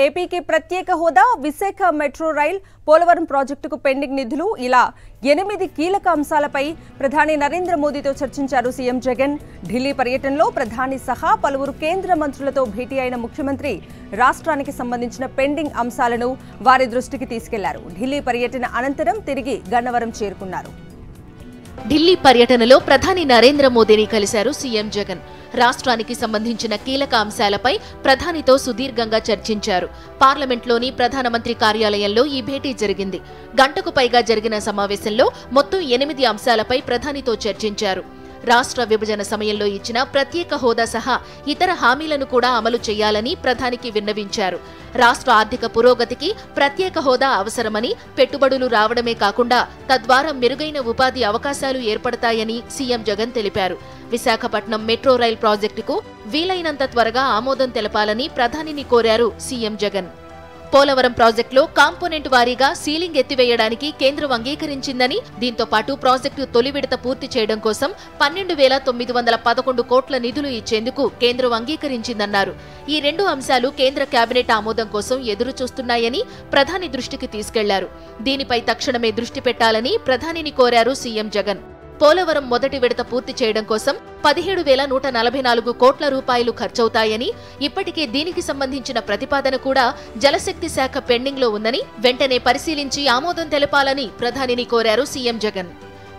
ఏపీకి ప్రత్యేక హోదా, విశాఖ మెట్రో రైల్, పోలవరం ప్రాజెక్టుకు పెండింగ్ నిధులు ఇలా 8 కీలక అంశాలపై ప్రధాని నరేంద్ర మోదీతో చర్చించారు సీఎం జగన్. ఢిల్లీ పర్యటనలో ప్రధాని సహా పలువురు కేంద్ర మంత్రులతో భేటీ అయిన ముఖ్యమంత్రి రాష్ట్రానికి సంబంధించిన పెండింగ్ అంశాలను వారి దృష్టికి తీసుకెళ్లారు. ఢిల్లీ పర్యటన అనంతరం తిరిగి గన్నవరం చేరుకున్నారు. ఢిల్లీ పర్యటనలో ప్రధాని నరేంద్ర మోదీని కలిశారు సీఎం జగన్. రాష్ట్రానికి సంబంధించిన కీలక అంశాలపై ప్రధానితో సుదీర్ఘంగా చర్చించారు. పార్లమెంట్లోని ప్రధానమంత్రి కార్యాలయంలో ఈ భేటీ జరిగింది. గంటకు పైగా జరిగిన సమావేశంలో మొత్తం 8 అంశాలపై ప్రధానితో చర్చించారు. రాష్ట్ర విభజన సమయంలో ఇచ్చిన ప్రత్యేక హోదా సహా ఇతర హామీలను కూడా అమలు చేయాలని ప్రధానికి విన్నవించారు. రాష్ట్ర ఆర్థిక పురోగతికి ప్రత్యేక హోదా అవసరమని, పెట్టుబడులు రావడమే కాకుండా తద్వారా మెరుగైన ఉపాధి అవకాశాలు ఏర్పడతాయని సీఎం జగన్ తెలిపారు. విశాఖపట్నం మెట్రో రైల్ ప్రాజెక్టుకు వీలైనంత త్వరగా ఆమోదం తెలపాలని ప్రధానిని కోరారు సీఎం జగన్. పోలవరం ప్రాజెక్టులో కాంపోనెంట్ వారీగా సీలింగ్ ఎత్తివేయడానికి కేంద్రం అంగీకరించిందని, దీంతో పాటు ప్రాజెక్టు తొలి విడత పూర్తి చేయడం కోసం 12,911 కోట్ల నిధులు ఇచ్చేందుకు కేంద్రం అంగీకరించిందన్నారు. ఈ 2 అంశాలు కేంద్ర కేబినెట్ ఆమోదం కోసం ఎదురు చూస్తున్నాయని ప్రధాని దృష్టికి తీసుకెళ్లారు. దీనిపై తక్షణమే దృష్టి పెట్టాలని ప్రధానిని కోరారు సీఎం జగన్. పోలవరం మొదటి విడత పూర్తి చేయడం కోసం 17,144 కోట్ల రూపాయలు ఖర్చవుతాయని, ఇప్పటికే దీనికి సంబంధించిన ప్రతిపాదన కూడా జలశక్తి శాఖ పెండింగ్లో ఉందని వెంటనే పరిశీలించి ఆమోదం తెలపాలని ప్రధానిని కోరారు సీఎం జగన్.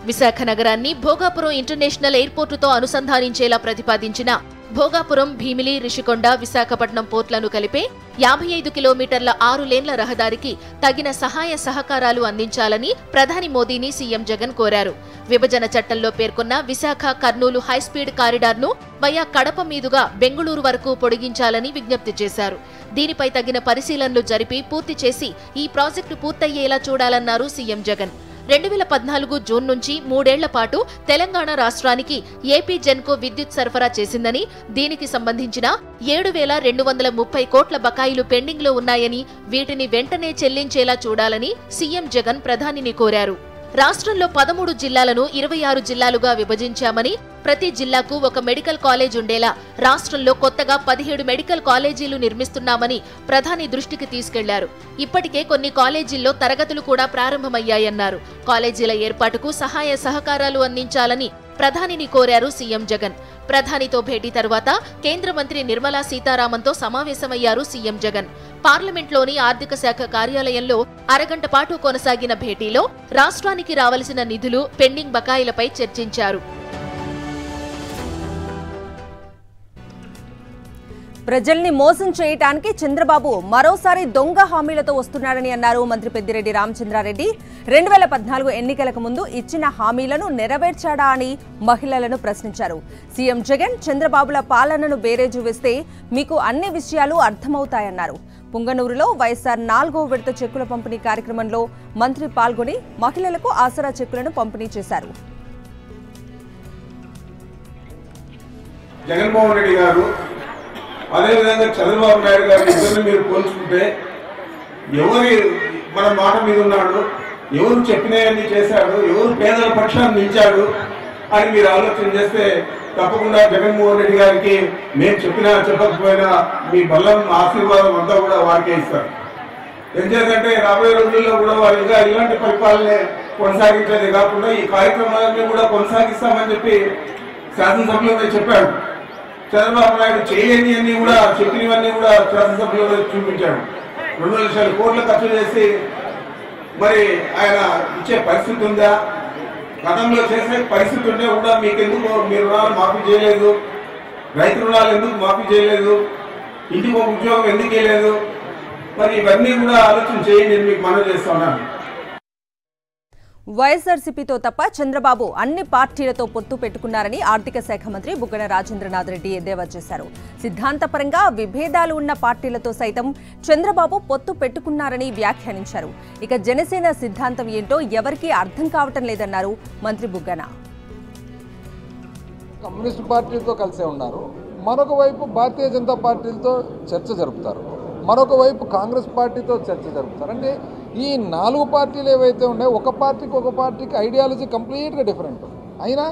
విశాఖ నగరాన్ని భోగాపురం ఇంటర్నేషనల్ ఎయిర్పోర్టుతో అనుసంధానించేలా ప్రతిపాదించిన భోగాపురం, భీమిలి, రిషికొండ, విశాఖపట్నం పోర్ట్లను కలిపే 55 కిలోమీటర్ల 6 లేన్ల రహదారికి తగిన సహాయ సహకారాలు అందించాలని ప్రధాని మోదీని సీఎం జగన్ కోరారు. విభజన చట్టంలో పేర్కొన్న విశాఖ కర్నూలు హైస్పీడ్ కారిడార్ను వయా కడప మీదుగా బెంగుళూరు వరకు పొడిగించాలని విజ్ఞప్తి చేశారు. దీనిపై తగిన పరిశీలనలు జరిపి పూర్తి చేసి ఈ ప్రాజెక్టు పూర్తయ్యేలా చూడాలన్నారు సీఎం జగన్. 2014 జూన్ నుంచి 3 ఏళ్ల పాటు తెలంగాణ రాష్ట్రానికి ఏపీ జెన్కో విద్యుత్ సరఫరా చేసిందని, దీనికి సంబంధించిన 7,230 కోట్ల బకాయిలు పెండింగ్లో ఉన్నాయని, వీటిని వెంటనే చెల్లించేలా చూడాలని సీఎం జగన్ ప్రధానిని కోరారు. రాష్ట్రంలో 13 జిల్లాలను 26 జిల్లాలుగా విభజించామని, ప్రతి జిల్లాకు ఒక మెడికల్ కాలేజ్ ఉండేలా రాష్ట్రంలో కొత్తగా 17 మెడికల్ కాలేజీలు నిర్మిస్తున్నామని ప్రధాని దృష్టికి తీసుకెళ్లారు. ఇప్పటికే కొన్ని కాలేజీల్లో తరగతులు కూడా ప్రారంభమయ్యాయన్నారు. కాలేజీల ఏర్పాటుకు సహాయ సహకారాలు అందించాలని ప్రధానిని కోరారు సీఎం జగన్. ప్రధానితో భేటీ తర్వాత కేంద్ర మంత్రి నిర్మలా సీతారామన్తో సమావేశమయ్యారు సీఎం జగన్. పార్లమెంట్లోని ఆర్థిక శాఖ కార్యాలయంలో అరగంట పాటు కొనసాగిన భేటీలో రాష్ట్రానికి రావలసిన నిధులు, పెండింగ్ బకాయిలపై చర్చించారు. ప్రజల్ని మోసం చేయడానికి చంద్రబాబు మరోసారి దొంగ హామీలతో వస్తున్నాడని అన్నారు మంత్రి పెద్దిరెడ్డి రామచంద్రారెడ్డి. 2014 ఎన్నికలకు ముందు ఇచ్చిన హామీలను నెరవేర్చాడా అని మహిళలను ప్రశ్నించారు. సీఎం జగన్ చంద్రబాబుల పాలనను బేరేజు వేస్తే మీకు అన్ని విషయాలు అర్థమవుతాయన్నారు. పుంగనూరులో వైఎస్ఆర్ 4వ విడత చెక్కుల పంపిణీ కార్యక్రమంలో మంత్రి పాల్గొని మహిళలకు ఆసరా చెక్కులను పంపిణీ చేశారు. జగన్మోహన్ రెడ్డి గారు, అదేవిధంగా చంద్రబాబు నాయుడు గారు ఇద్దరిని మీరు పోల్చుకుంటే ఎవరి మన మాట మీద ఉన్నాడు, ఎవరు చెప్పినవన్నీ చేశాడు, ఎవరు పేదల పక్షాన్ని నిలిచాడు అని మీరు ఆలోచన చేస్తే తప్పకుండా జగన్మోహన్ రెడ్డి గారికి మేము చెప్పినా చెప్పకపోయినా మీ బలం ఆశీర్వాదం అంతా కూడా వారికే ఇస్తారు. ఎందుకంటే రాబోయే రోజుల్లో కూడా వారు ఇంకా ఇలాంటి పరిపాలనే కొనసాగించేది కాకుండా ఈ కార్యక్రమాలన్నీ కూడా కొనసాగిస్తామని చెప్పి శాసనసభలో చెప్పాడు. చంద్రబాబు నాయుడు చేయని అన్ని కూడా చెప్పినవన్నీ కూడా శాసనసభలో చూపించాడు. 2 లక్షల కోట్లు ఖర్చు చేసి మరి ఆయన ఇచ్చే పరిస్థితి ఉందా? గతంలో చేసే పరిస్థితి ఉంటే కూడా మీకెందుకు మీ రుణాలు మాఫీ చేయలేదు, రైతు రుణాలు ఎందుకు మాఫీ చేయలేదు, ఇంటికి ఒక ఉద్యోగం ఎందుకు వేయలేదు? మరి ఇవన్నీ కూడా ఆలోచన చేయండి, మీకు మనవి చేస్తా ఉన్నాను. వైఎస్ఆర్సీపీతో తప్ప చంద్రబాబు అన్ని పార్టీలతో పొత్తు పెట్టుకున్నారని ఆర్థిక శాఖ మంత్రి బుగ్గన రాజేంద్రనాథ్ రెడ్డి ఎద్దేవా చేశారు. సిద్ధాంతపరంగా విభేదాలు ఉన్న పార్టీలతో సైతం చంద్రబాబు పొత్తు పెట్టుకున్నారని వ్యాఖ్యానించారు. ఇక జనసేన సిద్ధాంతం ఏంటో ఎవరికీ అర్థం కావటం లేదన్నారు మంత్రి బుగ్గన. కమ్యూనిస్ట్ పార్టీలతో కలిసే ఉన్నారు, మరొక వైపు భారతీయ జనతా పార్టీలతో చర్చ జరుపుతారు, మరొక వైపు కాంగ్రెస్ పార్టీతో చర్చ జరుపుతారు. అంటే ఈ 4 పార్టీలు ఏవైతే ఉన్నాయో ఒక పార్టీకి ఐడియాలజీ కంప్లీట్గా డిఫరెంట్ అయినా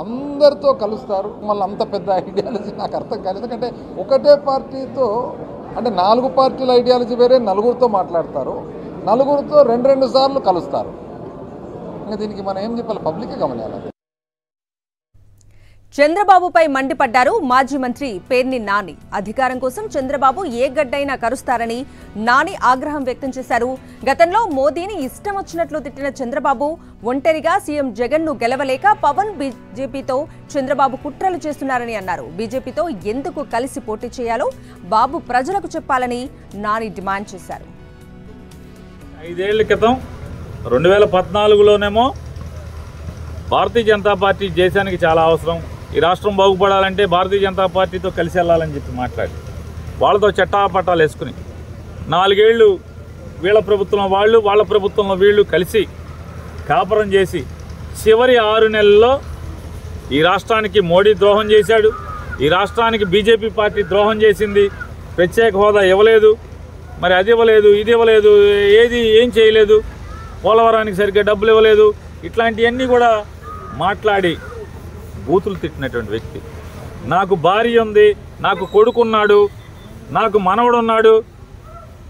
అందరితో కలుస్తారు. మళ్ళీ అంత పెద్ద ఐడియాలజీ నాకు అర్థం కాలేదు. ఎందుకంటే ఒకటే పార్టీతో అంటే 4 పార్టీల ఐడియాలజీ వేరే, నలుగురితో మాట్లాడతారు, నలుగురితో 2 సార్లు కలుస్తారు. ఇంకా దీనికి మనం ఏం చెప్పాలి? పబ్లికే గమనించాలి. చంద్రబాబుపై మండిపడ్డారు మాజీ మంత్రి పేర్ని నాని. అధికారం కోసం చంద్రబాబు ఏ గడ్డైనా కరుస్తారని నాని ఆగ్రహం వ్యక్తం చేశారు. గతంలో మోదీని ఇష్టం వచ్చినట్లు తిట్టిన చంద్రబాబు ఒంటరిగా సీఎం జగన్ ను గెలవలేక పవన్ బీజేపీతో చంద్రబాబు కుట్రలు చేస్తున్నారని అన్నారు. బీజేపీతో ఎందుకు కలిసి పోటీ చేయాలో బాబు ప్రజలకు చెప్పాలని నాని డిమాండ్ చేశారు. 5 ఏళ్ల క్రితం 2014లోనేమో భారతీయ జనతా పార్టీ దేశానికి చాలా అవసరం, ఈ రాష్ట్రం బాగుపడాలంటే భారతీయ జనతా పార్టీతో కలిసి వెళ్ళాలని చెప్పి మాట్లాడి వాళ్ళతో చట్టాపట్టాలు వేసుకుని 4 ఏళ్ళు వీళ్ళ ప్రభుత్వంలో వాళ్ళు, వాళ్ళ ప్రభుత్వంలో వీళ్ళు కలిసి కాపురం చేసి చివరి 6 నెలల్లో ఈ రాష్ట్రానికి మోడీ ద్రోహం చేశాడు, ఈ రాష్ట్రానికి బీజేపీ పార్టీ ద్రోహం చేసింది, ప్రత్యేక హోదా ఇవ్వలేదు, మరి అది ఇవ్వలేదు, ఇది ఇవ్వలేదు, ఏం చేయలేదు, పోలవరానికి సరిగ్గా డబ్బులు ఇవ్వలేదు, ఇట్లాంటివన్నీ కూడా మాట్లాడి బూతులు తిట్టినటువంటి వ్యక్తి. నాకు భార్య ఉంది, నాకు కొడుకున్నాడు, నాకు మనవడు ఉన్నాడు,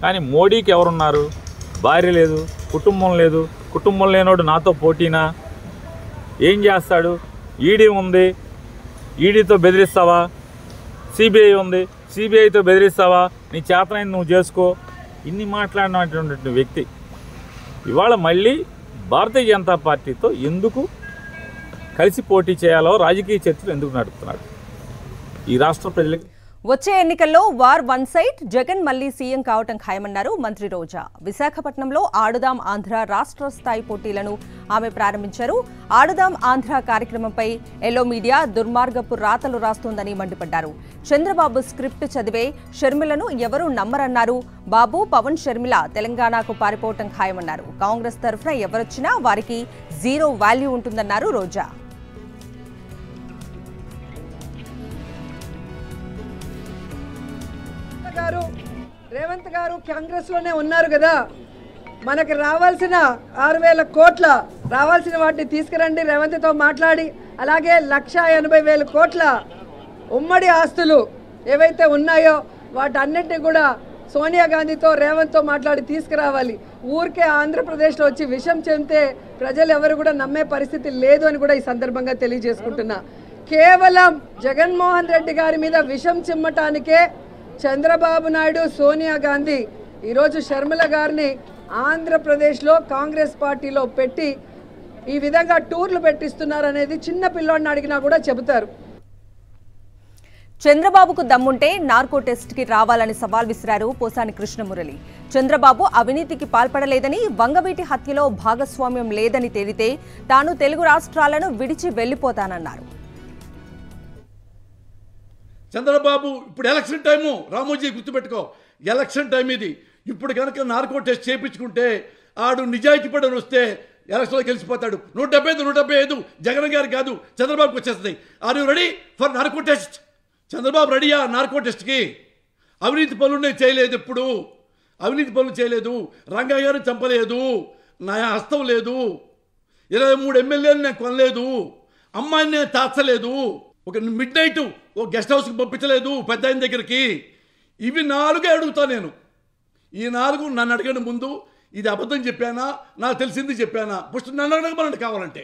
కానీ మోడీకి ఎవరున్నారు? భార్య లేదు, కుటుంబం లేదు. కుటుంబం లేనోడు నాతో పోటీనా? ఏం చేస్తాడు? ఈడీ ఉంది, ఈడీతో బెదిరిస్తావా? సిబిఐ ఉంది, సిబిఐతో బెదిరిస్తావా? నీ చేతనైంది నువ్వు చేసుకో. ఇన్ని మాట్లాడినటువంటి వ్యక్తి ఇవాళ మళ్ళీ భారతీయ జనతా పార్టీతో ఎందుకు కలిసి పోటీ చేయాలో రాజకీయ చర్చలు ఎందుకు నడుపుతున్నాడు? ఈ రాష్ట్ర ప్రజలకి వచ్చే ఎన్నికల్లో వార్ వన్ సైడ్, జగన్ మళ్లీ సీఎం కావటం ఖాయమన్నారు మంత్రి రోజా. విశాఖపట్నంలో ఆడుదాం ఆంధ్ర రాష్ట్ర స్థాయి పోటీలను ఆమె ప్రారంభించారు. ఆడుదాం ఆంధ్ర కార్యక్రమంపై ఎల్లో మీడియా దుర్మార్గపు రాతలు రాస్తోందని మండిపడ్డారు. చంద్రబాబు స్క్రిప్ట్ చదివే షర్మిలను ఎవరూ నమ్మరన్నారు. బాబు, పవన్, షర్మిల తెలంగాణకు పారిపోవటం ఖాయమన్నారు. కాంగ్రెస్ తరఫున ఎవరొచ్చినా వారికి 0 వాల్యూ ఉంటుందన్నారు రోజా. రేవంత్ గారు కాంగ్రెస్ లోనే ఉన్నారు కదా, మనకి రావాల్సిన 6,000 కోట్ల రావాల్సిన వాటిని తీసుకురండి రేవంత్తో మాట్లాడి. అలాగే 1,80,000 కోట్ల ఉమ్మడి ఆస్తులు ఏవైతే ఉన్నాయో వాటన్నిటిని కూడా సోనియా గాంధీతో రేవంత్తో మాట్లాడి తీసుకురావాలి. ఊరికే ఆంధ్రప్రదేశ్లో వచ్చి విషం చెందితే ప్రజలు ఎవరు కూడా నమ్మే పరిస్థితి లేదు అని కూడా ఈ సందర్భంగా తెలియజేసుకుంటున్నా. కేవలం జగన్మోహన్ రెడ్డి గారి మీద విషం చిమ్మటానికే చంద్రబాబు నాయుడు, సోనియా గాంధీ ఈరోజు షర్మిల గారిని ఆంధ్రప్రదేశ్లో కాంగ్రెస్ పార్టీలో పెట్టి ఈ విధంగా టూర్లు పెట్టిస్తున్నారనేది చిన్న పిల్లోడిని అడిగినా కూడా చెబుతారు. చంద్రబాబుకు దమ్ముంటే నార్కో టెస్ట్కి రావాలని సవాల్ విసిరారు పోసాని కృష్ణమురళి. చంద్రబాబు అవినీతికి పాల్పడలేదని, వంగవీటి హత్యలో భాగస్వామ్యం లేదని తేలితే తాను తెలుగు రాష్ట్రాలను విడిచి వెళ్లిపోతానన్నారు. చంద్రబాబు ఇప్పుడు ఎలక్షన్ టైము, రామోజీ గుర్తుపెట్టుకో, ఎలక్షన్ టైం ఇది. ఇప్పుడు కనుక నార్కో టెస్ట్ చేయించుకుంటే ఆడు నిజాయితీ పడని వస్తే ఎలక్షన్లో గెలిచిపోతాడు. 175 జగన్ గారు కాదు చంద్రబాబుకి వచ్చేస్తుంది. Are you ready for narco test? Chandrababu రెడీయా నార్కో టెస్ట్కి? అవినీతి పనులు చేయలేదు, ఎప్పుడు అవినీతి పనులు చేయలేదు. రంగయ్య గారిని చంపలేదు, నా హస్తం లేదు, 23 ఎమ్మెల్యేలు నేను కొనలేదు, అమ్మాయిని నేను తాచలేదు, ఒక మిడ్ నైట్ ఒక గెస్ట్ హౌస్కి పంపించలేదు పెద్ద ఆయన దగ్గరికి. ఇవి 4 అడుగుతా నేను. ఈ 4 నన్ను అడగని ముందు ఇది అబద్ధం చెప్పానా, నాకు తెలిసింది చెప్పానా, ఫస్ట్ నన్ను అడగమనండి కావాలంటే.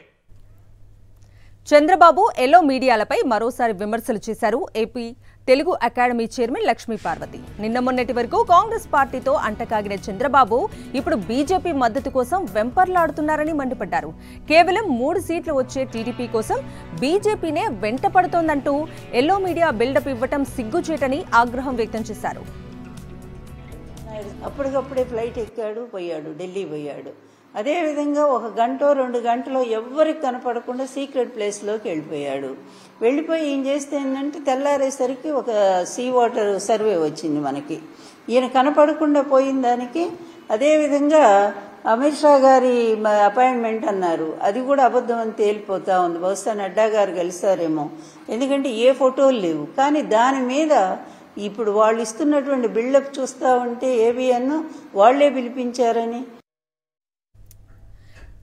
చంద్రబాబు ఎల్లో మీడియాలపై మరోసారి విమర్శలు చేశారు AP Telugu academy chairman Lakshmi Parvathi. నిన్న మొన్నటి వరకు కాంగ్రెస్ పార్టీతో అంటకాగిన చంద్రబాబు ఇప్పుడు బీజేపీ మద్దతు కోసం వెంపర్లాడుతున్నారని మండిపడ్డారు. కేవలం 3 సీట్లు వచ్చే టీడీపీ కోసం బీజేపీనే వెంటపడుతోందంటూ ఎల్లో మీడియా బిల్డప్ ఇవ్వటం సిగ్గుచేటని ఆగ్రహం వ్యక్తం చేశారు. అప్పటికప్పుడే ఫ్లైట్ ఎక్కాడు, పోయాడు, ఢిల్లీ పోయాడు. అదేవిధంగా 1 గంట 2 గంటలో ఎవ్వరికి కనపడకుండా సీక్రెట్ ప్లేస్లోకి వెళ్ళిపోయాడు. వెళ్ళిపోయి ఏం చేస్తే ఏంటంటే తెల్లారేసరికి ఒక సీ వాటర్ సర్వే వచ్చింది మనకి. ఈయన కనపడకుండా పోయిన దానికి అదేవిధంగా అమిత్ షా గారి అపాయింట్మెంట్ అన్నారు, అది కూడా అబద్ధం అని తేలిపోతా ఉంది. బహుశా నడ్డా గారు కలిసారేమో, ఎందుకంటే ఏ ఫోటోలు లేవు. కానీ దాని మీద ఇప్పుడు వాళ్ళు ఇస్తున్నటువంటి బిల్డప్ చూస్తూ ఉంటే ఏబిఎన్ వాళ్లే పిలిపించారని.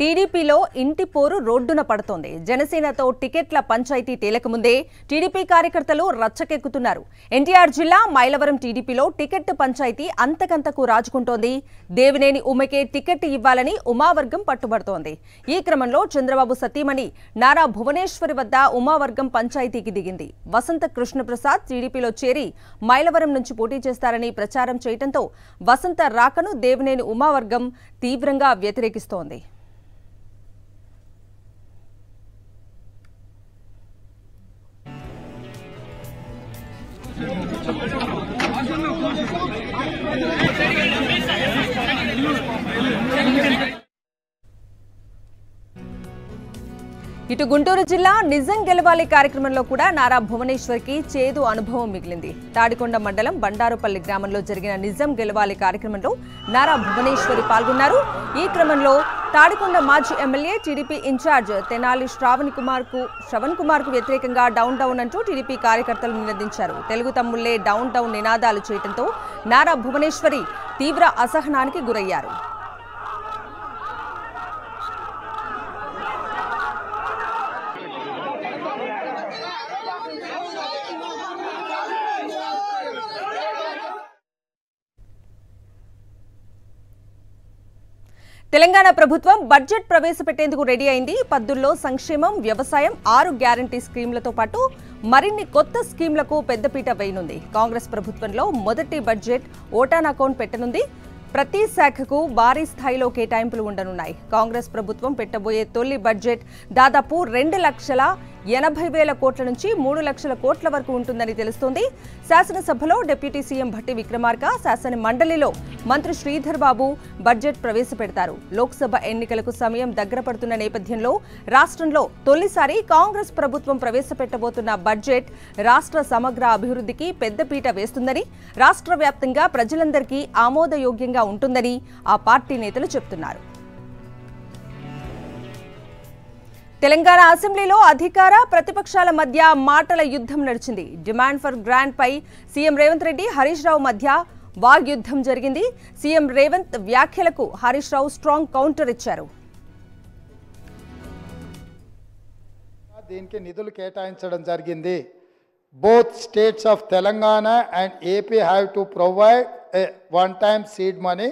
టీడీపీలో ఇంటి పోరు రోడ్డున పడుతోంది. జనసేనతో టికెట్ల పంచాయతీ తేలకముందే టీడీపీ కార్యకర్తలు రచ్చకెక్కుతున్నారు. ఎన్టీఆర్ జిల్లా మైలవరం టీడీపీలో టికెట్ పంచాయతీ అంతకంతకు రాజుకుంటోంది. దేవినేని ఉమకే టికెట్ ఇవ్వాలని ఉమావర్గం పట్టుబడుతోంది. ఈ క్రమంలో చంద్రబాబు సతీమణి నారా భువనేశ్వరి వద్ద ఉమావర్గం పంచాయతీకి దిగింది. వసంత కృష్ణప్రసాద్ టీడీపీలో చేరి మైలవరం నుంచి పోటీ చేస్తారని ప్రచారం చేయడంతో వసంత రాకను దేవినేని ఉమావర్గం తీవ్రంగా వ్యతిరేకిస్తోంది. ఇటు గుంటూరు జిల్లా నిజం గెలవాలి కార్యక్రమంలో కూడా నారా భువనేశ్వర్కి చేదు అనుభవం మిగిలింది. తాడికొండ మండలం బండారుపల్లి గ్రామంలో జరిగిన నిజం గెలవాలి కార్యక్రమంలో నారా భువనేశ్వరి పాల్గొన్నారు. ఈ క్రమంలో తాడికొండ మాజీ MLA TDP incharge Tenali Sravan Kumar కు వ్యతిరేకంగా డౌన్ డౌన్ అంటూ టీడీపీ కార్యకర్తలు నినదించారు. తెలుగు తమ్ముళ్లే డౌన్ డౌన్ నినాదాలు చేయడంతో నారా భువనేశ్వరి తీవ్ర అసహనానికి గురయ్యారు. తెలంగాణ ప్రభుత్వం బడ్జెట్ ప్రవేశపెట్టేందుకు రెడీ అయింది. పద్దుల్లో సంక్షేమం, వ్యవసాయం, 6 గ్యారంటీ స్కీమ్లతో పాటు మరిన్ని కొత్త స్కీమ్లకు పెద్దపీట వేయనుంది. కాంగ్రెస్ ప్రభుత్వంలో మొదటి బడ్జెట్ ఓటాన్ అకౌంట్ పెట్టనుంది. ప్రతి శాఖకు భారీ స్థాయిలో కేటాయింపులు ఉండనున్నాయి. కాంగ్రెస్ ప్రభుత్వం పెట్టబోయే తొలి బడ్జెట్ దాదాపు 2,80,000 కోట్ల నుంచి 3 లక్షల కోట్ల వరకు ఉంటుందని తెలుస్తోంది. శాసనసభలో డిప్యూటీ సీఎం భట్టి విక్రమార్క, శాసన మండలిలో మంత్రి శ్రీధర్ బాబు బడ్జెట్ ప్రవేశపెడతారు. లోక్సభ ఎన్నికలకు సమయం దగ్గర పడుతున్న నేపథ్యంలో రాష్ట్రంలో తొలిసారి కాంగ్రెస్ ప్రభుత్వం ప్రవేశపెట్టబోతున్న బడ్జెట్ రాష్ట్ర సమగ్ర అభివృద్ధికి పెద్దపీట వేస్తుందని, రాష్ట్ర వ్యాప్తంగా ప్రజలందరికీ ఆమోదయోగ్యంగా ఉంటుందని ఆ పార్టీ నేతలు చెబుతున్నారు. తెలంగాణ అసెంబ్లీలో అధికార ప్రతిపక్షాల మధ్య మాటల యుద్ధం నడిచింది. డిమాండ్ ఫర్ గ్రాంట్ పై సీఎం రేవంత్ రెడ్డి, హరీష్ రావు మధ్య వాగ్యుద్ధం జరిగింది. సీఎం రేవంత్ వ్యాఖ్యలకు హరీష్ రావు స్ట్రాంగ్ కౌంటర్ ఇచ్చారు. దీనికి నిధులు కేటాయించడం జరిగింది. Both states of Telangana and AP have to provide one-time seed money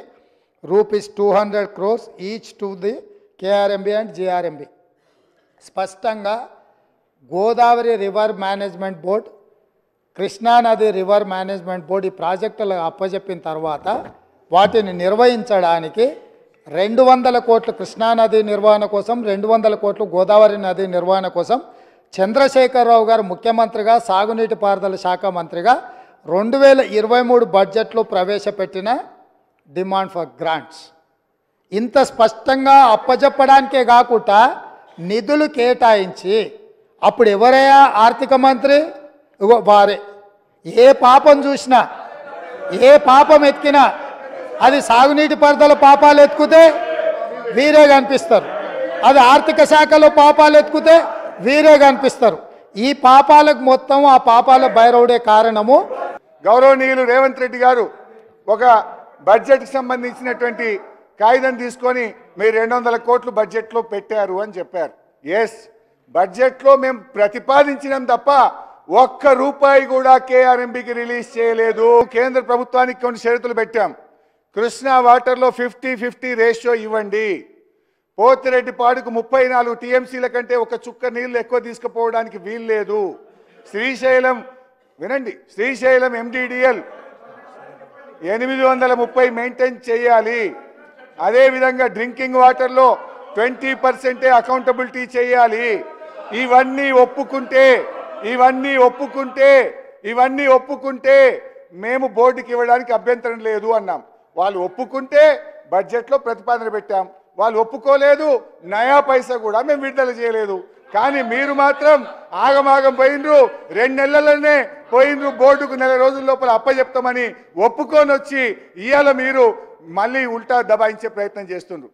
rupees 200 crores each to the KRMB and GRMB. స్పష్టంగా గోదావరి రివర్ మేనేజ్మెంట్ బోర్డ్, కృష్ణానది రివర్ మేనేజ్మెంట్ బోర్డు ఈ ప్రాజెక్టులు అప్పజెప్పిన తర్వాత వాటిని నిర్వహించడానికి 200 కోట్లు కృష్ణానది నిర్వహణ కోసం, 200 కోట్లు గోదావరి నది నిర్వహణ కోసం చంద్రశేఖరరావు గారు ముఖ్యమంత్రిగా, సాగునీటి పారుదల శాఖ మంత్రిగా 2023 బడ్జెట్లో ప్రవేశపెట్టిన డిమాండ్ ఫర్ గ్రాంట్స్. ఇంత స్పష్టంగా అప్పజెప్పడానికే కాకుండా నిధులు కేటాయించి అప్పుడు ఎవరయ్యా ఆర్థిక మంత్రి? వారే. ఏ పాపం చూసినా, ఏ పాపం ఎత్తికినా అది సాగునీటి పారుదల పాపాలు ఎత్తుకుతే వీరే కనిపిస్తారు, అది ఆర్థిక శాఖలో పాపాలు ఎత్తుకుతే వీరే కనిపిస్తారు. ఈ పాపాలకు మొత్తం ఆ పాపాల బయరవుడే కారణము. గౌరవనీయులు రేవంత్ రెడ్డి గారు ఒక బడ్జెట్కి సంబంధించినటువంటి కాగితం తీసుకొని మీరు 200 కోట్లు బడ్జెట్లో పెట్టారు అని చెప్పారు. ఎస్, బడ్జెట్లో మేము ప్రతిపాదించినాం తప్ప ఒక్క రూపాయి కూడా కేఆర్ఎంబీకి రిలీజ్ చేయలేదు. కేంద్ర ప్రభుత్వానికి కొన్ని షరతులు పెట్టాం. కృష్ణా వాటర్లో 50-50 రేషియో ఇవ్వండి. పోతిరెడ్డిపాడుకు 34 టీఎంసీల కంటే ఒక చుక్క నీళ్లు ఎక్కువ తీసుకుపోవడానికి వీలు లేదు. శ్రీశైలం వినండి, శ్రీశైలం ఎండిడిఎల్ 830 మెయింటైన్ చేయాలి. అదేవిధంగా డ్రింకింగ్ వాటర్లో 20% అకౌంటబిలిటీ చేయాలి. ఇవన్నీ ఒప్పుకుంటే మేము బోర్డుకి ఇవ్వడానికి అభ్యంతరం లేదు అన్నాం. వాళ్ళు ఒప్పుకుంటే బడ్జెట్లో ప్రతిపాదన పెట్టాం. వాళ్ళు ఒప్పుకోలేదు, నయా పైసా కూడా మేము విడుదల చేయలేదు. కానీ మీరు మాత్రం ఆగమాగం పోయినరు. 2 నెలలనే పోయినరు. బోర్డుకు 4 రోజుల లోపల అప్పచెప్తామని ఒప్పుకొని వచ్చి ఇవాళ మీరు మళ్ళీ ఉల్టా దబాయించే ప్రయత్నం చేస్తున్నారు.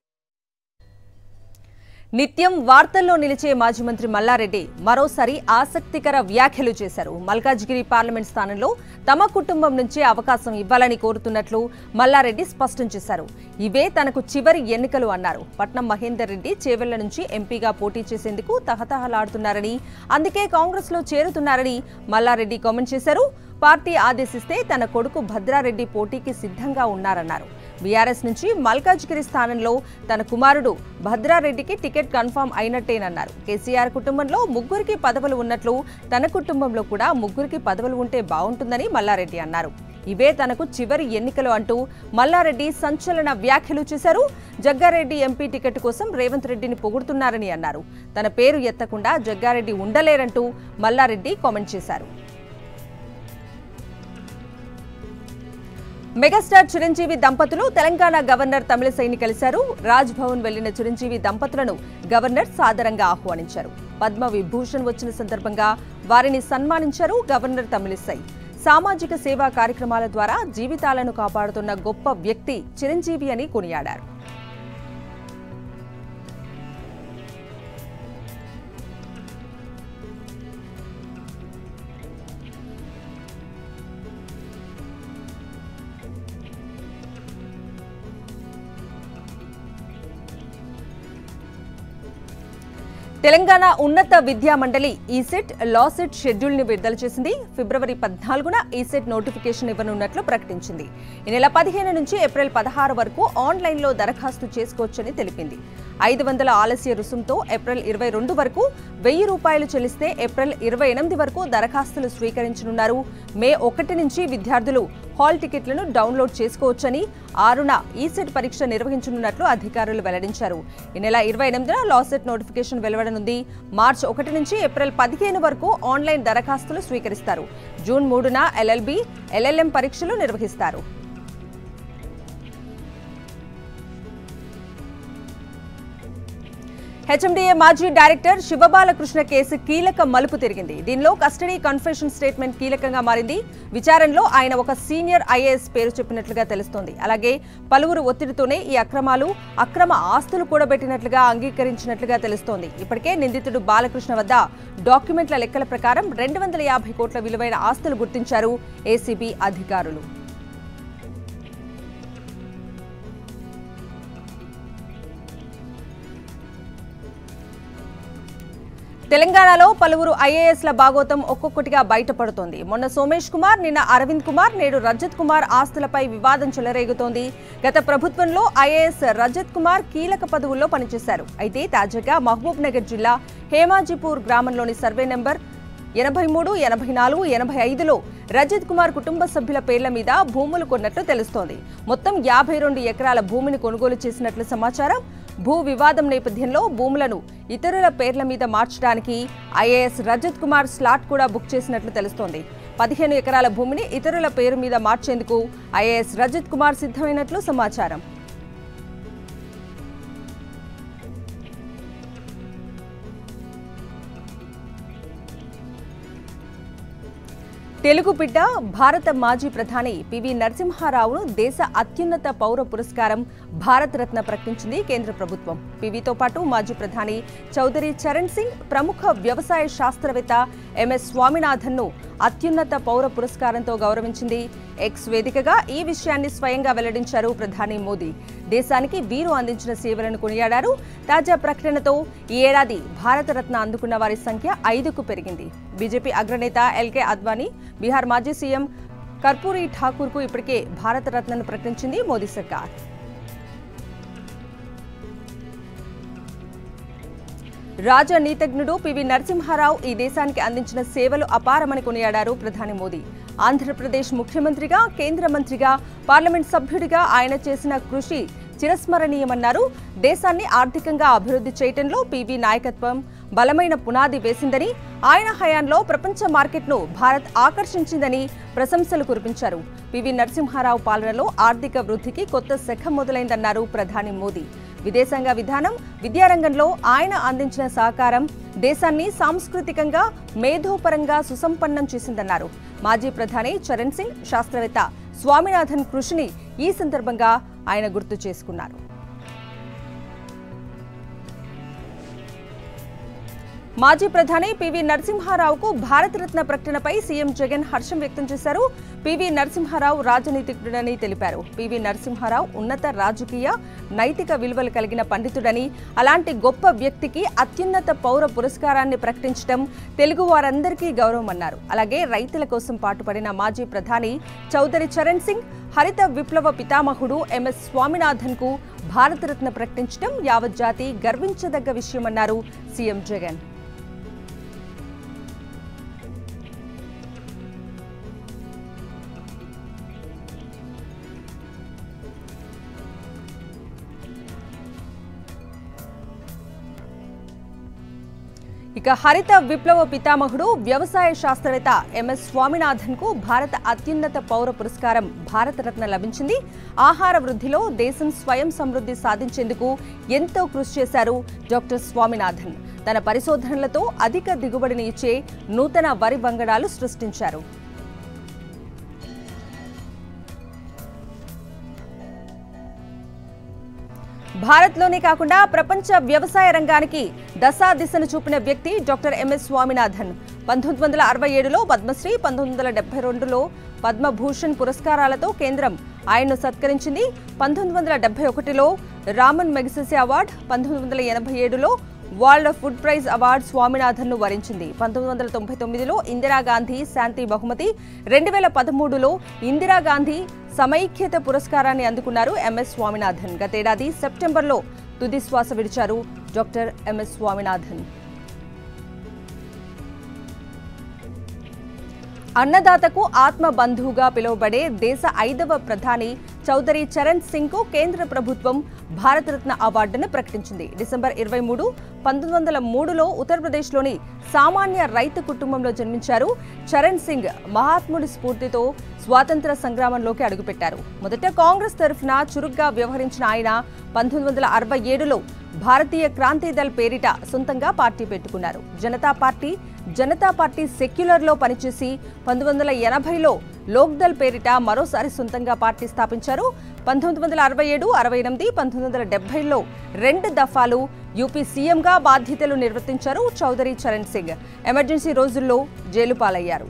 నిత్యం వార్తల్లో నిలిచే మాజీ మంత్రి మల్లారెడ్డి మరోసారి ఆసక్తికర వ్యాఖ్యలు చేశారు. మల్కాజ్గిరి పార్లమెంట్ స్థానంలో తమ కుటుంబం నుంచే అవకాశం ఇవ్వాలని కోరుతున్నట్లు మల్లారెడ్డి స్పష్టం చేశారు. ఇవే తనకు చివరి ఎన్నికలు అన్నారు. పట్నం మహేందర్ రెడ్డి చేవెళ్ల నుంచి ఎంపీగా పోటీ చేసేందుకు తహతహలాడుతున్నారని, అందుకే కాంగ్రెస్ లో చేరుతున్నారని మల్లారెడ్డి కామెంట్ చేశారు. పార్టీ ఆదేశిస్తే తన కొడుకు భద్రారెడ్డి పోటీకి సిద్ధంగా ఉన్నారన్నారు. బీఆర్ఎస్ నుంచి మల్కాజ్గిరి స్థానంలో తన కుమారుడు భద్రారెడ్డికి టికెట్ కన్ఫర్మ్ అయినట్టేనన్నారు. కేసీఆర్ కుటుంబంలో ముగ్గురికి పదవులు ఉన్నట్లు తన కుటుంబంలో కూడా ముగ్గురికి పదవులు ఉంటే బాగుంటుందని మల్లారెడ్డి అన్నారు. ఇవే తనకు చివరి ఎన్నికలు అంటూ మల్లారెడ్డి సంచలన వ్యాఖ్యలు చేశారు. జగ్గారెడ్డి ఎంపీ టికెట్ కోసం రేవంత్ రెడ్డిని పొగుడుతున్నారని అన్నారు. తన పేరు ఎత్తకుండా జగ్గారెడ్డి ఉండలేరంటూ మల్లారెడ్డి కామెంట్ చేశారు. మెగాస్టార్ చిరంజీవి దంపతులు తెలంగాణ గవర్నర్ తమిళిసైని కలిశారు. రాజ్ భవన్ వెళ్లిన చిరంజీవి దంపతులను గవర్నర్ సాదరంగా ఆహ్వానించారు. పద్మ విభూషణ్ వచ్చిన సందర్భంగా వారిని సన్మానించారు గవర్నర్ తమిళిసై. సామాజిక సేవా కార్యక్రమాల ద్వారా జీవితాలను కాపాడుతున్న గొప్ప వ్యక్తి చిరంజీవి అని కొనియాడారు. తెలంగాణ ఉన్నత విద్యా మండలి ఈసెట్ లాసెట్ షెడ్యూల్ ని విడుదల చేసింది. ఫిబ్రవరి 14న ఈసెట్ నోటిఫికేషన్ ఇవ్వనున్నట్లు ప్రకటించింది. ఈ నెల 15 నుంచి ఏప్రిల్ 16 వరకు ఆన్లైన్లో దరఖాస్తు చేసుకోవచ్చని తెలిపింది. 500 ఆలస్య రుసుంతో ఏప్రిల్ 22 వరకు, ₹1000 చెల్లిస్తే ఏప్రిల్ 28 వరకు దరఖాస్తులు స్వీకరించనున్నారు. మే 1 నుంచి విద్యార్థులు హాల్ టికెట్లను డౌన్లోడ్ చేసుకోవచ్చని, 6న ఈసెట్ పరీక్ష నిర్వహించనున్నట్లు అధికారులు వెల్లడించారు. ఈ నెల 28న లాసెట్ నోటిఫికేషన్ వెలువడనుంది. మార్చి 1 నుంచి ఏప్రిల్ 15 వరకు ఆన్లైన్ దరఖాస్తులు స్వీకరిస్తారు. జూన్ 3న LLB, LLM పరీక్షలు నిర్వహిస్తారు. హెచ్ఎండిఏ మాజీ డైరెక్టర్ శివబాలకృష్ణ కేసు కీలక మలుపు తిరిగింది. దీనిలో కస్టడీ కన్ఫెషన్ స్టేట్మెంట్ కీలకంగా మారింది. విచారణలో ఆయన ఒక సీనియర్ ఐఏఎస్ పేరు చెప్పినట్లుగా తెలుస్తోంది. అలాగే పలువురు ఒత్తిడితోనే ఈ అక్రమ ఆస్తులు కూడబెట్టినట్లుగా అంగీకరించినట్లుగా తెలుస్తోంది. ఇప్పటికే నిందితుడు బాలకృష్ణ వద్ద డాక్యుమెంట్ల లెక్కల ప్రకారం 250 కోట్ల విలువైన ఆస్తులు గుర్తించారు ఏసీబీ అధికారులు. తెలంగాణలో పలువురు ఐఏఎస్ల బాగోతం ఒక్కొక్కటిగా బయటపడుతోంది. మొన్న సోమేష్ కుమార్, నిన్న అరవింద్ కుమార్, నేడు రజత్ కుమార్ ఆస్తులపై వివాదం చెలరేగుతోంది. గత ప్రభుత్వంలో ఐఏఎస్ రజత్ కుమార్ కీలక పదవుల్లో పనిచేశారు. అయితే తాజాగా మహబూబ్ నగర్ జిల్లా హేమాజీపూర్ గ్రామంలోని సర్వే నెంబర్ 83, 84, 85లో రజత్ కుమార్ కుటుంబ సభ్యుల పేర్ల మీద భూములు కొన్నట్లు తెలుస్తోంది. మొత్తం 52 ఎకరాల భూమిని కొనుగోలు చేసినట్లు సమాచారం. భూ వివాదం నేపథ్యంలో భూములను ఇతరుల పేర్ల మీద మార్చడానికి ఐఏఎస్ రజత్ కుమార్ స్లాట్ కూడా బుక్ చేసినట్లు తెలుస్తోంది. 15 ఎకరాల భూమిని ఇతరుల పేరు మీద మార్చేందుకు ఐఏఎస్ రజత్ కుమార్ సిద్ధమైనట్లు సమాచారం. తెలుగు బిడ్డ భారత మాజీ ప్రధాని పివి నరసింహారావును దేశ అత్యున్నత పౌర పురస్కారం భారతరత్న ప్రకటించింది కేంద్ర ప్రభుత్వం. పివితో పాటు మాజీ ప్రధాని చౌదరి చరణ్ సింగ్, ప్రముఖ వ్యవసాయ శాస్త్రవేత్త ఎంఎస్ స్వామినాథన్ను అత్యున్నత పౌర పురస్కారంతో గౌరవించింది. ఎక్స్ వేదికగా ఈ విషయాన్ని స్వయంగా వెల్లడించారు ప్రధాని మోదీ. దేశానికి వీరు అందించిన సేవలను కొనియాడారు. తాజా ప్రకటనతో ఈ ఏడాది భారతరత్న అందుకున్న వారి సంఖ్య 5కు పెరిగింది. బీజేపీ అగ్రనేత ఎల్కే అద్వానీ, బీహార్ మాజీ సీఎం కర్పూరి ఠాకూర్కు ఇప్పటికే భారతరత్నను ప్రకటించింది మోదీ సర్కార్. రాజనీతిజ్ఞుడు పివి నరసింహారావు ఈ దేశానికి అందించిన సేవలు అపారమని కొనియాడారు ప్రధాని మోదీ. ఆంధ్రప్రదేశ్ ముఖ్యమంత్రిగా, కేంద్ర మంత్రిగా, పార్లమెంట్ సభ్యుడిగా ఆయన చేసిన కృషి చిరస్మరణీయమన్నారు. దేశాన్ని ఆర్థికంగా అభివృద్ధి చేయడంలో పివి నాయకత్వం బలమైన పునాది వేసిందని, ఆయన హయాంలో ప్రపంచ మార్కెట్ను భారత్ ఆకర్షించిందని ప్రశంసలు కురిపించారు. పివి నరసింహారావు పాలనలో ఆర్థిక వృద్ధికి కొత్త శఖ మొదలైందన్నారు ప్రధాని మోదీ. విదేశాంగ విధానం, విద్యారంగంలో ఆయన అందించిన సహకారం దేశాన్ని సాంస్కృతికంగా, మేధోపరంగా సుసంపన్నం చేసిందన్నారు. మాజీ ప్రధాని చరణ్ సింగ్, శాస్త్రవేత్త స్వామినాథన్ కృషిని ఈ సందర్భంగా ఆయన గుర్తు చేసుకున్నారు. మాజీ ప్రధాని పివి నరసింహారావుకు భారతరత్న ప్రకటనపై సీఎం జగన్ హర్షం వ్యక్తం చేశారు. పివి నరసింహారావు రాజనీతిజ్ఞుడని తెలిపారు. పివి నరసింహారావు ఉన్నత రాజకీయ నైతిక విలువలు కలిగిన పండితుడని, అలాంటి గొప్ప వ్యక్తికి అత్యున్నత పౌర పురస్కారాన్ని ప్రకటించడం తెలుగు వారందరికీ గౌరవమన్నారు. అలాగే రైతుల కోసం పాటుపడిన మాజీ ప్రధాని చౌదరి చరణ్ సింగ్, హరిత విప్లవ పితామహుడు ఎంఎస్ స్వామినాథన్ కు భారతరత్న ప్రకటించడం యావత్ జాతి గర్వించదగ్గ విషయమన్నారు సీఎం జగన్. ఇక హరిత విప్లవ పితామహుడు వ్యవసాయ శాస్త్రవేత్త ఎంఎస్ స్వామినాథన్ కు భారత అత్యున్నత పౌర పురస్కారం భారతరత్న లభించింది. ఆహార వృద్ధిలో దేశం స్వయం సమృద్ధి సాధించేందుకు ఎంతో కృషి చేశారు డాక్టర్ స్వామినాథన్. తన పరిశోధనలతో అధిక దిగుబడిని ఇచ్చే నూతన వరి వంగడాలు సృష్టించారు. భారత్లోనే కాకుండా ప్రపంచ వ్యవసాయ రంగానికి దశాదిశను చూపిన వ్యక్తి డాక్టర్ ఎంఎస్ స్వామినాథన్. 1967లో పద్మశ్రీ, 1972లో పద్మభూషణ్ పురస్కారాలతో కేంద్రం ఆయన్ను సత్కరించింది. 1971లో రామన్ మెగసెసే అవార్డు, 1987లో world food prize award Swaminathan ను వరించింది. 1999లో ఇందిరాగాంధీ శాంతి బహుమతి, 2013లో ఇందిరాగాంధీ సమైక్యత పురస్కారాన్ని అందుకున్నారు ఎంఎస్ స్వామినాథన్. గతేడాది సెప్టెంబర్లో తుది శ్వాస విడిచారు డాక్టర్ ఎంఎస్ స్వామినాథన్. అన్నదాతకు ఆత్మ బంధువుగా పిలువబడే దేశ 5వ ప్రధాని చౌదరి చరణ్ సింగ్ కు కేంద్ర ప్రభుత్వం భారతరత్న అవార్డును ప్రకటించింది. డిసెంబర్ 23, 1903లో ఉత్తరప్రదేశ్లోని సామాన్య రైతు కుటుంబంలో జన్మించారు. చరణ్ సింగ్ మహాత్ముడి స్ఫూర్తితో స్వాతంత్ర సంగ్రామంలోకి అడుగుపెట్టారు. మొదట కాంగ్రెస్ తరఫున చురుగ్గా వ్యవహరించిన ఆయన 1967లో భారతీయ క్రాంతి దళ్ పేరిట సొంతంగా పార్టీ పెట్టుకున్నారు. జనతా పార్టీ సెక్యులర్లో పనిచేసి 1980లో లోక్దల్ పేరిట మరోసారి సొంతంగా పార్టీ స్థాపించారు. 1967, 68, 1970లో 2 దఫాలు యూపీ సీఎంగా బాధ్యతలు నిర్వర్తించారు చౌదరి చరణ్ సింగ్. ఎమర్జెన్సీ రోజుల్లో జైలు పాలయ్యారు.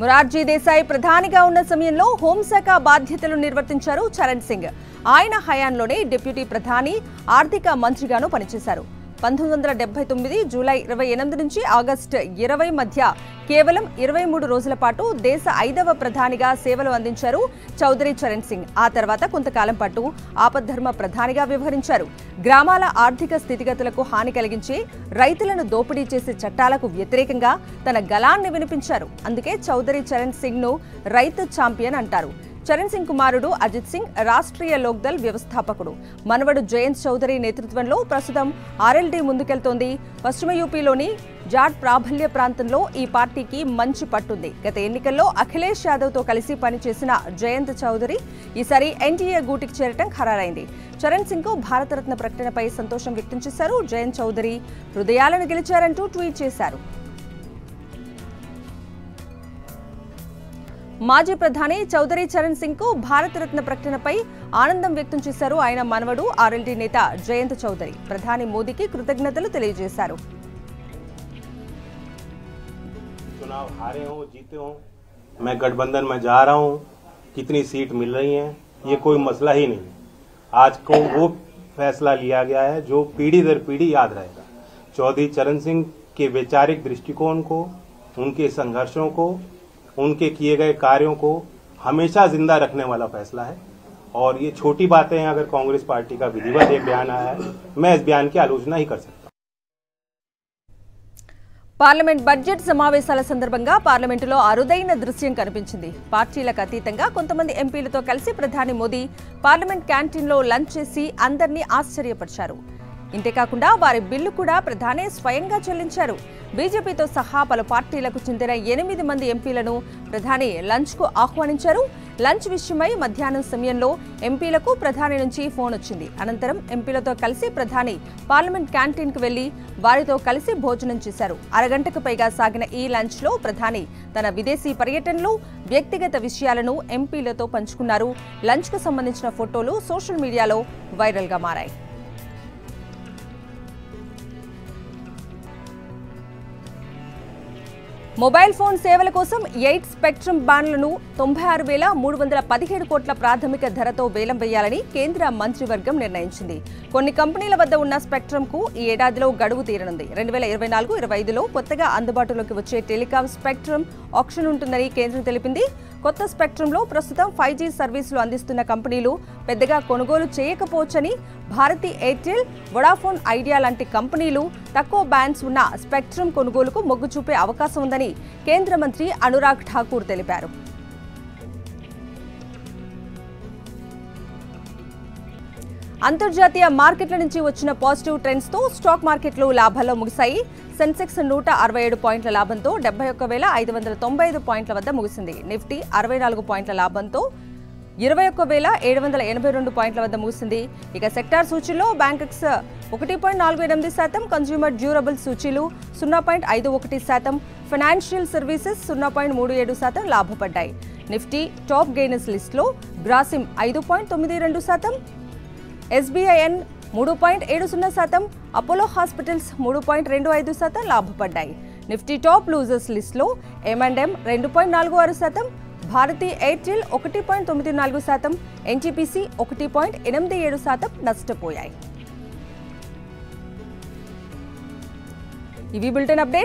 మొరార్జీ దేశాయ్ ప్రధానిగా ఉన్న సమయంలో హోంశాఖ బాధ్యతలు నిర్వర్తించారు చరణ్ సింగ్. ఆయన హయాంలోనే డిప్యూటీ ప్రధాని, ఆర్థిక మంత్రిగాను పనిచేశారు. 1979 జూలై 28 నుంచి ఆగస్టు 20 మధ్య కేవలం 23 రోజుల పాటు దేశ 5వ ప్రధానిగా సేవలు అందించారు చౌదరి చరణ్ సింగ్. ఆ తర్వాత కొంతకాలం పాటు ఆపద్ధర్మ ప్రధానిగా వ్యవహరించారు. గ్రామాల ఆర్థిక స్థితిగతులకు హాని కలిగించే, రైతులను దోపిడీ చేసే చట్టాలకు వ్యతిరేకంగా తన గళాన్ని వినిపించారు. అందుకే చౌదరి చరణ్ సింగ్ ను రైతు ఛాంపియన్ అంటారు. చరణ్ సింగ్ కుమారుడు అజిత్ సింగ్ రాష్ట్రీయ లోక్దల్ వ్యవస్థాపకుడు. మనవడు జయంత్ చౌదరి నేతృత్వంలో ప్రస్తుతం ఆర్ఎల్డీ ముందుకెళ్తోంది. పశ్చిమ యూపీలోని జాట్ ప్రాబల్య ప్రాంతంలో ఈ పార్టీకి మంచి పట్టుంది. గత ఎన్నికల్లో అఖిలేష్ యాదవ్ తో కలిసి పనిచేసిన జయంత్ చౌదరి ఈసారి ఎన్డీఏ గూటికి చేరటం ఖరారైంది. చరణ్ సింగ్ కు భారతరత్న ప్రకటనపై సంతోషం వ్యక్తం చేశారు. జయంత్ చౌదరి హృదయాలను గెలిచారంటూ ట్వీట్ చేశారు. మాజీ ప్రధాని చౌదరి చరణ్ సింగ్ కు భారతరత్న ప్రకటనపై ఆనందం వ్యక్తం చేశారు ఆయన మనవడు ఆర్ఎల్డీ నేత జయంత్ చౌదరి. ప్రధాని మోదీకి కృతజ్ఞతలు తెలియజేశారు. चुनाव हारे हों जीते हों, मैं गठबंधन में जा रहा हूं, कितनी सीट मिल रही हैं ये कोई मसला ही नहीं। आज को वो फैसला लिया गया है जो पीढ़ी दर पीढ़ी याद रहेगा। चौधरी चरण सिंह के वैचारिक दृष्टिकोण को, उनके संघर्षों को, उनके किए गए कार्यों को हमेशा जिंदा रखने वाला फैसला है। और ये छोटी बातें हैं, अगर कांग्रेस पार्टी का विधिवत एक बयान आया है, मैं इस बयान की आलोचना ही कर सकता हूं। పార్లమెంట్ బడ్జెట్ సమావేశాల సందర్భంగా పార్లమెంటులో అరుదైన దృశ్యం కనిపించింది. పార్టీలకు అతీతంగా కొంతమంది ఎంపీలతో కలిసి ప్రధాని మోదీ పార్లమెంట్ క్యాంటీన్లో లంచ్ చేసి అందరినీ ఆశ్చర్యపరిచారు. ఇంతేకాకుండా వారి బిల్లు కూడా ప్రధాని స్వయంగా చెల్లించారు. బీజేపీతో సహా పలు పార్టీలకు చెందిన 8 మంది ఎంపీలను ప్రధాని లంచ్కు ఆహ్వానించారు. లంచ్ విషయమై మధ్యాహ్నం సమయంలో ఎంపీలకు ప్రధాని నుంచి ఫోన్ వచ్చింది. అనంతరం ఎంపీలతో కలిసి ప్రధాని పార్లమెంట్ క్యాంటీన్కు వెళ్లి వారితో కలిసి భోజనం చేశారు. అరగంటకు పైగా సాగిన ఈ లంచ్లో ప్రధాని తన విదేశీ పర్యటనలు, వ్యక్తిగత విషయాలను ఎంపీలతో పంచుకున్నారు. లంచ్కు సంబంధించిన ఫోటోలు సోషల్ మీడియాలో వైరల్గా మారాయి. మొబైల్ ఫోన్ సేవల కోసం 8 స్పెక్ట్రమ్ బ్యాండ్లను 96,317 కోట్ల ప్రాథమిక ధరతో వేలం వేయాలని కేంద్ర మంత్రివర్గం నిర్ణయించింది. కొన్ని కంపెనీల వద్ద ఉన్న స్పెక్ట్రమ్కు ఈ ఏడాదిలో గడువు తీరనుంది. 2024-25లో కొత్తగా అందుబాటులోకి వచ్చే టెలికాం స్పెక్ట్రమ్ ఆక్షన్ ఉంటుందని కేంద్రం తెలిపింది. కొత్త స్పెక్ట్రమ్లో ప్రస్తుతం 5G సర్వీసులు అందిస్తున్న కంపెనీలు పెద్దగా కొనుగోలు చేయకపోవచ్చని, భారతి ఎయిర్టెల్, వొడాఫోన్ ఐడియా లాంటి కంపెనీలు తక్కువ బ్యాండ్స్ ఉన్న స్పెక్ట్రమ్ కొనుగోలుకు మొగ్గు చూపే అవకాశం ఉందని కేంద్ర మంత్రి అనురాగ్ ఠాకూర్ తెలిపారు. అంతర్జాతీయ మార్కెట్ల నుంచి వచ్చిన పాజిటివ్ ట్రెండ్స్ తో స్టాక్ మార్కెట్లు లాభాల్లో ముగిశాయి. సెన్సెక్స్ 167 పాయింట్ల లాభంతో 71,595 పాయింట్ల వద్ద ముగిసింది. నిఫ్టీ 64 పాయింట్ల లాభంతో 21,782 పాయింట్ల వద్ద ముగిసింది. ఇక సెక్టార్ సూచీల్లో బ్యాంక్స్ 1.48%, కన్స్యూమర్ డ్యూరబుల్ సూచీలు 0.51%, ఫైనాన్షియల్ సర్వీసెస్ 0.37% లాభపడ్డాయి. నిఫ్టీ టాప్ గెయినర్స్ లిస్టులో గ్రాసిమ్ 5.92%, SBIN 3.70%, అపోలో హాస్పిటల్స్ 3.25% లాభపడ్డాయి. నిఫ్టీ టాప్ లూజర్స్ లిస్టులో M&M 2.46%, భారతి ఎయిర్టెల్ 1.94%, NTPC 1.87% నష్టపోయాయి. ఇవి బులెటిన్ అప్డేట్స్.